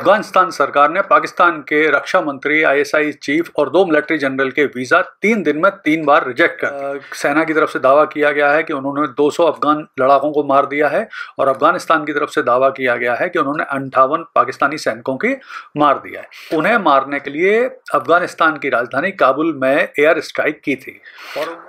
अफगानिस्तान सरकार ने पाकिस्तान के रक्षा मंत्री, आईएसआई चीफ और 2 मिलिट्री जनरल के वीजा 3 दिन में 3 बार रिजेक्ट कर सेना की तरफ से दावा किया गया है कि उन्होंने 200 अफगान लड़ाकों को मार दिया है और अफगानिस्तान की तरफ से दावा किया गया है कि उन्होंने 58 पाकिस्तानी सैनिकों की मार दिया है। उन्हें मारने के लिए अफगानिस्तान की राजधानी काबुल में एयर स्ट्राइक की थी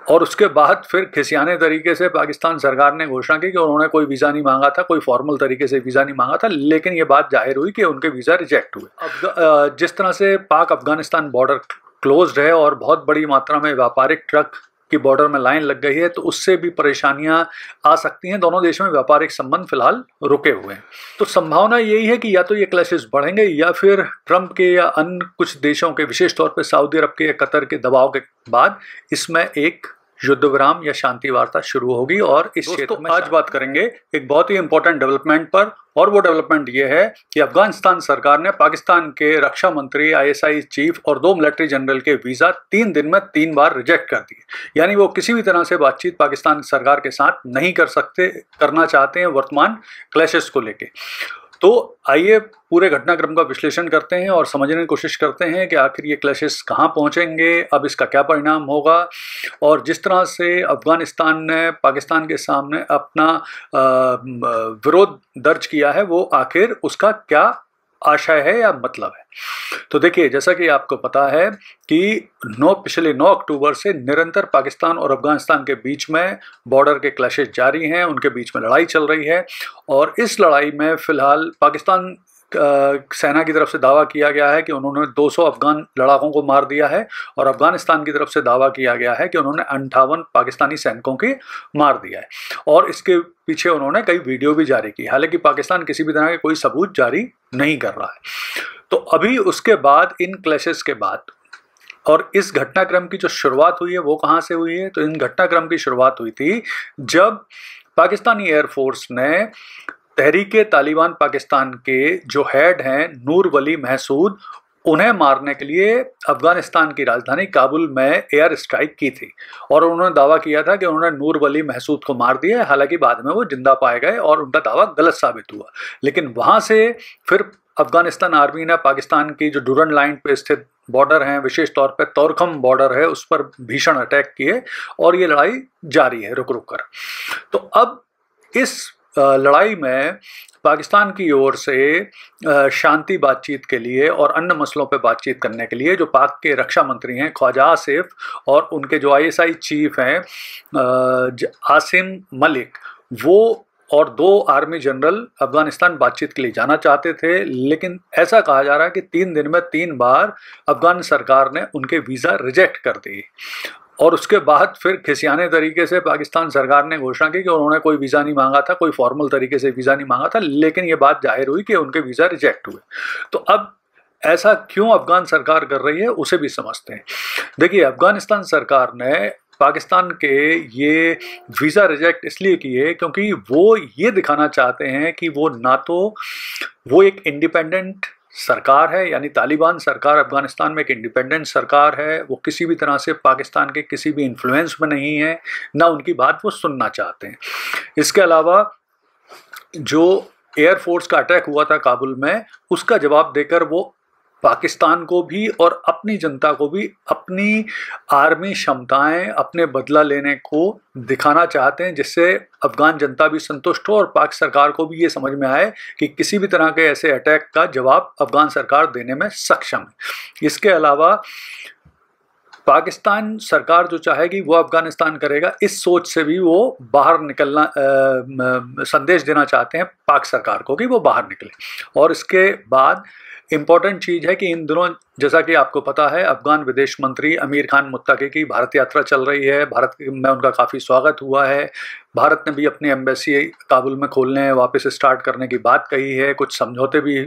और उसके बाद फिर खिसियाने तरीके से पाकिस्तान सरकार ने घोषणा की कि उन्होंने कोई वीज़ा नहीं मांगा था, कोई फॉर्मल तरीके से वीज़ा नहीं मांगा था, लेकिन ये बात जाहिर हुई कि उनके वीज़ा रिजेक्ट हुए। अब जिस तरह से पाक अफगानिस्तान बॉर्डर क्लोज्ड है और बहुत बड़ी मात्रा में व्यापारिक ट्रक की बॉर्डर में लाइन लग गई है, तो उससे भी परेशानियां आ सकती हैं। दोनों देशों में व्यापारिक संबंध फिलहाल रुके हुए हैं, तो संभावना यही है कि या तो ये क्लैशेस बढ़ेंगे या फिर ट्रंप के या अन्य कुछ देशों के, विशेष तौर पर सऊदी अरब के या कतर के दबाव के बाद इसमें एक युद्ध विराम या शांति वार्ता शुरू होगी। और इस क्षेत्र में आज बात करेंगे एक बहुत ही इंपॉर्टेंट डेवलपमेंट पर, और वो डेवलपमेंट ये है कि अफगानिस्तान सरकार ने पाकिस्तान के रक्षा मंत्री, आईएसआई चीफ और 2 मिलिट्री जनरल के वीजा 3 दिन में 3 बार रिजेक्ट कर दिए। यानी वो किसी भी तरह से बातचीत पाकिस्तान सरकार के साथ नहीं करना चाहते हैं वर्तमान क्लैशेस को लेके। तो आइए पूरे घटनाक्रम का विश्लेषण करते हैं और समझने की कोशिश करते हैं कि आखिर ये क्लैशेस कहाँ पहुँचेंगे, अब इसका क्या परिणाम होगा, और जिस तरह से अफगानिस्तान ने पाकिस्तान के सामने अपना विरोध दर्ज किया है, वो आखिर उसका क्या आशय है या मतलब है। तो देखिए, जैसा कि आपको पता है कि पिछले 9 अक्टूबर से निरंतर पाकिस्तान और अफगानिस्तान के बीच में बॉर्डर के क्लैशेस जारी हैं, उनके बीच में लड़ाई चल रही है। और इस लड़ाई में फिलहाल पाकिस्तान सेना की तरफ से दावा किया गया है कि उन्होंने 200 अफगान लड़ाकों को मार दिया है और अफगानिस्तान की तरफ से दावा किया गया है कि उन्होंने 58 पाकिस्तानी सैनिकों की मार दिया है। और इसके पीछे उन्होंने कई वीडियो भी जारी की। हालांकि पाकिस्तान किसी भी तरह के कोई सबूत जारी नहीं कर रहा है। तो अभी उसके बाद, इन क्लैशेस के बाद, और इस घटनाक्रम की जो शुरुआत हुई है वो कहाँ से हुई है, तो इन घटनाक्रम की शुरुआत हुई थी जब पाकिस्तानी एयरफोर्स ने तहरीक-ए-तालिबान पाकिस्तान के जो हेड हैं नूर वली महसूद, उन्हें मारने के लिए अफगानिस्तान की राजधानी काबुल में एयर स्ट्राइक की थी। और उन्होंने दावा किया था कि उन्होंने नूर वली महसूद को मार दिया है। हालांकि बाद में वो जिंदा पाए गए और उनका दावा गलत साबित हुआ। लेकिन वहाँ से फिर अफगानिस्तान आर्मी ने पाकिस्तान की जो डुरन लाइन पे स्थित बॉर्डर हैं, विशेष तौर पे तोरखम बॉर्डर है, उस पर भीषण अटैक किए और ये लड़ाई जारी है रुक रुक कर। तो अब इस लड़ाई में पाकिस्तान की ओर से शांति बातचीत के लिए और अन्य मसलों पर बातचीत करने के लिए जो पाक के रक्षा मंत्री हैं ख्वाजा आसिफ और उनके जो आईएसआई चीफ हैं आसिम मलिक, वो और 2 आर्मी जनरल अफगानिस्तान बातचीत के लिए जाना चाहते थे। लेकिन ऐसा कहा जा रहा है कि 3 दिन में 3 बार अफगान सरकार ने उनके वीज़ा रिजेक्ट कर दिए। और उसके बाद फिर खिसियाने तरीके से पाकिस्तान सरकार ने घोषणा की कि उन्होंने कोई वीज़ा नहीं मांगा था, कोई फॉर्मल तरीके से वीज़ा नहीं मांगा था, लेकिन ये बात जाहिर हुई कि उनके वीज़ा रिजेक्ट हुए। तो अब ऐसा क्यों अफगान सरकार कर रही है, उसे भी समझते हैं। देखिए, अफगानिस्तान सरकार ने पाकिस्तान के ये वीज़ा रिजेक्ट इसलिए किए क्योंकि वो ये दिखाना चाहते हैं कि वो ना तो वो एक इंडिपेंडेंट सरकार है, यानी तालिबान सरकार अफगानिस्तान में एक इंडिपेंडेंट सरकार है, वो किसी भी तरह से पाकिस्तान के किसी भी इन्फ्लुएंस में नहीं है, ना उनकी बात वो सुनना चाहते हैं। इसके अलावा जो एयरफोर्स का अटैक हुआ था काबुल में, उसका जवाब देकर वो पाकिस्तान को भी और अपनी जनता को भी अपनी आर्मी क्षमताएं, अपने बदला लेने को दिखाना चाहते हैं, जिससे अफगान जनता भी संतुष्ट हो और पाक सरकार को भी ये समझ में आए कि किसी भी तरह के ऐसे अटैक का जवाब अफगान सरकार देने में सक्षम है। इसके अलावा पाकिस्तान सरकार जो चाहेगी वो अफगानिस्तान करेगा, इस सोच से भी वो बाहर निकलना संदेश देना चाहते हैं पाक सरकार को कि वो बाहर निकले। और इसके बाद इम्पॉर्टेंट चीज़ है कि इन दिनों, जैसा कि आपको पता है, अफगान विदेश मंत्री अमीर खान मुत्तकी की भारत यात्रा चल रही है। भारत में उनका काफ़ी स्वागत हुआ है। भारत ने भी अपनी एम्बेसी काबुल में खोलने, वापस स्टार्ट करने की बात कही है। कुछ समझौते भी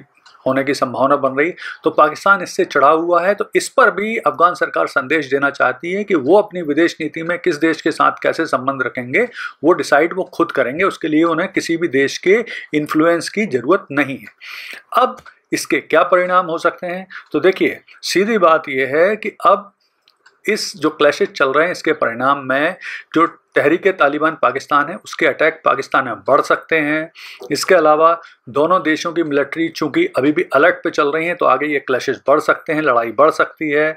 होने की संभावना बन रही। तो पाकिस्तान इससे चढ़ा हुआ है। तो इस पर भी अफगान सरकार संदेश देना चाहती है कि वो अपनी विदेश नीति में किस देश के साथ कैसे संबंध रखेंगे वो डिसाइड वो खुद करेंगे। उसके लिए उन्हें किसी भी देश के इन्फ्लुएंस की ज़रूरत नहीं है। अब इसके क्या परिणाम हो सकते हैं, तो देखिए, सीधी बात यह है कि अब इस जो क्लैशेस चल रहे हैं, इसके परिणाम में जो तहरीक तालिबान पाकिस्तान है उसके अटैक पाकिस्तान में बढ़ सकते हैं। इसके अलावा दोनों देशों की मिलिट्री चूंकि अभी भी अलर्ट पे चल रही हैं तो आगे ये क्लैशेस बढ़ सकते हैं, लड़ाई बढ़ सकती है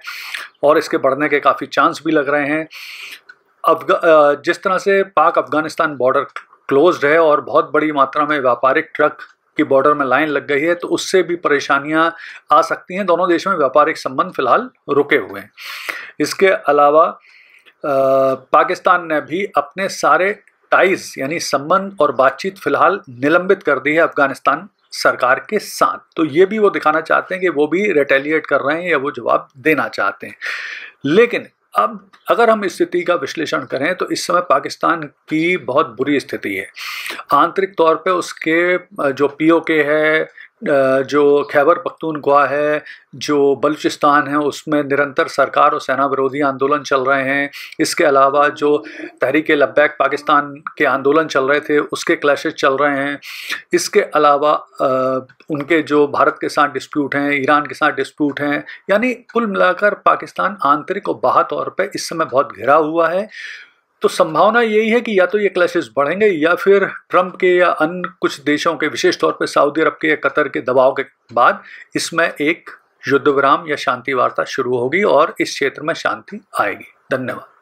और इसके बढ़ने के काफ़ी चांस भी लग रहे हैं। जिस तरह से पाक अफगानिस्तान बॉर्डर क्लोज्ड है और बहुत बड़ी मात्रा में व्यापारिक ट्रक की बॉर्डर में लाइन लग गई है तो उससे भी परेशानियां आ सकती हैं। दोनों देशों में व्यापारिक संबंध फिलहाल रुके हुए हैं। इसके अलावा पाकिस्तान ने भी अपने सारे टाइज यानी संबंध और बातचीत फिलहाल निलंबित कर दी है अफगानिस्तान सरकार के साथ। तो ये भी वो दिखाना चाहते हैं कि वो भी रिटेलिएट कर रहे हैं या वो जवाब देना चाहते हैं। लेकिन अब अगर हम इस स्थिति का विश्लेषण करें तो इस समय पाकिस्तान की बहुत बुरी स्थिति है। आंतरिक तौर पे उसके जो पीओके है, जो खैबर पख्तूनख्वा है, जो बलूचिस्तान है, उसमें निरंतर सरकार और सेना विरोधी आंदोलन चल रहे हैं। इसके अलावा जो तहरीक लब्बैक पाकिस्तान के आंदोलन चल रहे थे उसके क्लैशेस चल रहे हैं। इसके अलावा उनके जो भारत के साथ डिस्प्यूट हैं, ईरान के साथ डिस्प्यूट हैं, यानी कुल मिलाकर पाकिस्तान आंतरिक और बाह्य तौर पर इस समय बहुत घिरा हुआ है। तो संभावना यही है कि या तो ये क्लैशेस बढ़ेंगे या फिर ट्रंप के या अन्य कुछ देशों के, विशेष तौर पे सऊदी अरब के या कतर के दबाव के बाद इसमें एक युद्ध विराम या शांति वार्ता शुरू होगी और इस क्षेत्र में शांति आएगी। धन्यवाद।